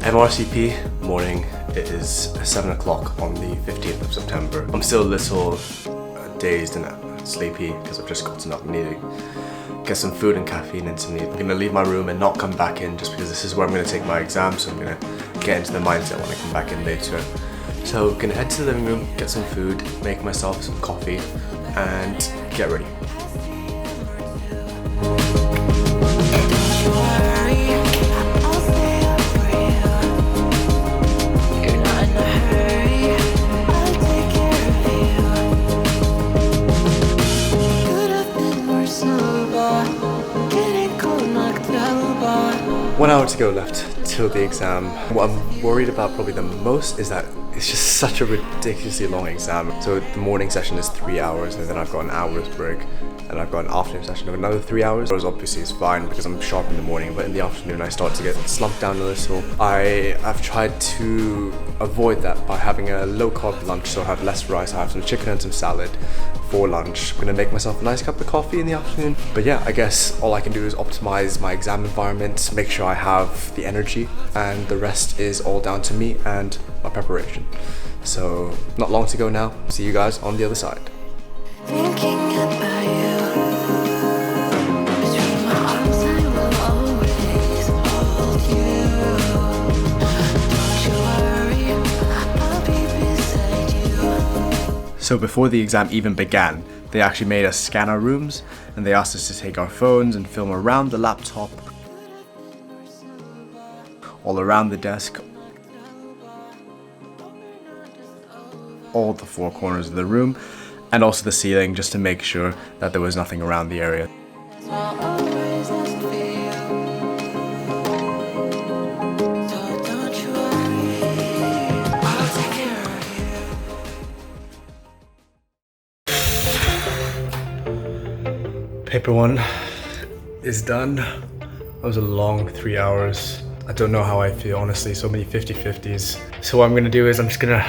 MRCP morning. It is 7 o'clock on the 15th of September. I'm still a little dazed and sleepy because I've just gotten up and need to get some food and caffeine into me. I'm going to leave my room and not come back in just because this is where I'm going to take my exam, so I'm going to get into the mindset when I come back in later. So I'm going to head to the living room, get some food, make myself some coffee and get ready. One hour to go left till the exam. What I'm worried about probably the most is that it's just such a ridiculously long exam. So the morning session is 3 hours and then I've got an hour's break and I've got an afternoon session of another 3 hours. Obviously it's fine because I'm sharp in the morning, but in the afternoon I start to get slumped down a little. I've tried to avoid that by having a low carb lunch, so I have less rice, I have some chicken and some salad for lunch. I'm gonna make myself a nice cup of coffee in the afternoon. But yeah, I guess all I can do is optimize my exam environment, make sure I have the energy, and the rest is all down to me and my preparation. So not long to go now. See you guys on the other side. Thinking about you. Between my arms I will always hold you. Don't you worry, I'll be beside you. So before the exam even began, they actually made us scan our rooms and they asked us to take our phones and film around the laptop, all around the desk, all the four corners of the room, and also the ceiling, just to make sure that there was nothing around the area. Paper one is done. That was a long 3 hours. I don't know how I feel, honestly, so many 50-50s. So what I'm gonna do is I'm just gonna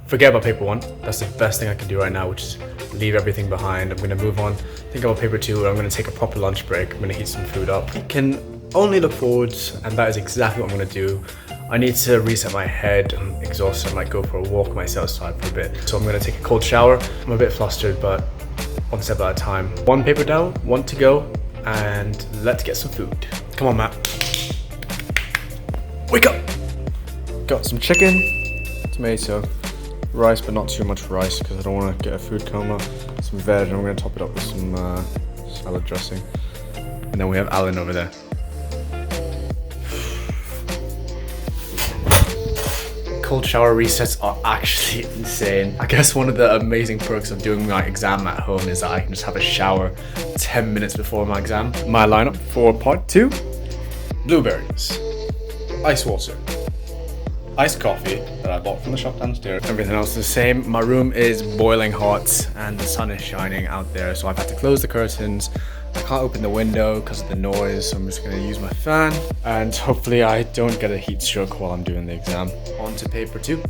forget about paper one. That's the best thing I can do right now, which is leave everything behind. I'm gonna move on, think about paper two, I'm gonna take a proper lunch break. I'm gonna heat some food up. I can only look forwards, and that is exactly what I'm gonna do. I need to reset my head. I'm exhausted. I might go for a walk myself outside for a bit. So I'm gonna take a cold shower. I'm a bit flustered, but one step at a time. One paper down, one to go, and let's get some food. Come on, Matt. Wake up! Got some chicken, tomato, rice, but not too much rice because I don't want to get a food coma. Some veg, and I'm going to top it up with some salad dressing. And then we have Alan over there. Cold shower resets are actually insane. I guess one of the amazing perks of doing my exam at home is that I can just have a shower 10 minutes before my exam. My lineup for part two: blueberries, ice water, iced coffee that I bought from the shop downstairs. Everything else is the same. My room is boiling hot and the sun is shining out there, so I've had to close the curtains. I can't open the window because of the noise, so I'm just going to use my fan, and hopefully I don't get a heat stroke while I'm doing the exam. On to paper two.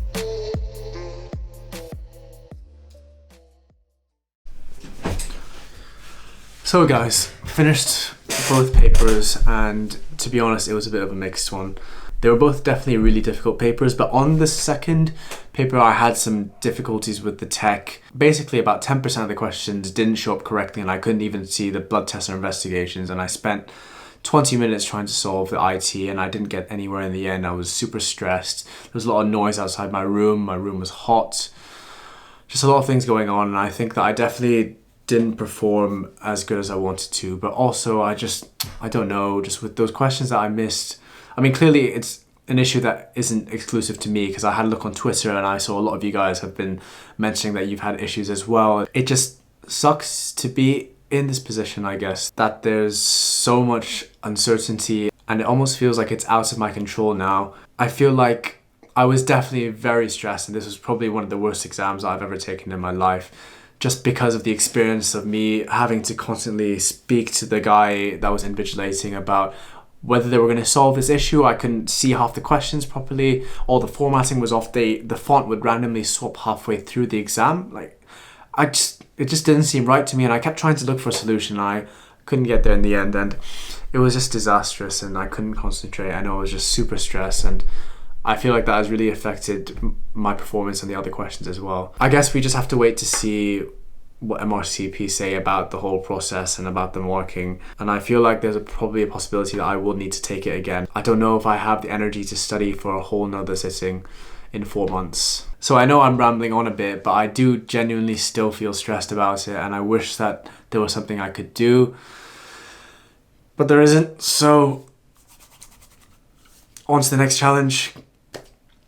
So guys, finished both papers, and to be honest, it was a bit of a mixed one. They were both definitely really difficult papers, but on the second paper I had some difficulties with the tech. Basically about 10% of the questions didn't show up correctly and I couldn't even see the blood test or investigations, and I spent 20 minutes trying to solve the IT and I didn't get anywhere in the end. I was super stressed. There was a lot of noise outside my room was hot. Just a lot of things going on, and I think that I definitely didn't perform as good as I wanted to, but also I don't know, just with those questions that I missed. I mean, clearly it's an issue that isn't exclusive to me, because I had a look on Twitter and I saw a lot of you guys have been mentioning that you've had issues as well. It just sucks to be in this position, I guess, that there's so much uncertainty and it almost feels like it's out of my control now. I feel like I was definitely very stressed, and this was probably one of the worst exams I've ever taken in my life, just because of the experience of me having to constantly speak to the guy that was invigilating about whether they were going to solve this issue. I couldn't see half the questions properly. All the formatting was off. The font would randomly swap halfway through the exam. Like, it just didn't seem right to me, and I kept trying to look for a solution. I couldn't get there in the end, and it was just disastrous, and I couldn't concentrate. I know I was just super stressed, and I feel like that has really affected my performance on the other questions as well. I guess we just have to wait to see what MRCP say about the whole process and about the marking. And I feel like there's probably a possibility that I will need to take it again. I don't know if I have the energy to study for a whole nother sitting in 4 months. So I know I'm rambling on a bit, but I do genuinely still feel stressed about it, and I wish that there was something I could do, but there isn't. So on to the next challenge.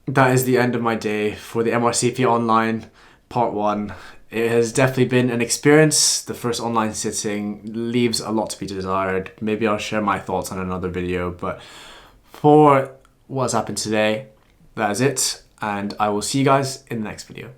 That is the end of my day for the MRCP Online Part 1. It has definitely been an experience. The first online sitting leaves a lot to be desired. Maybe I'll share my thoughts on another video, but for what's happened today, that is it, and I will see you guys in the next video.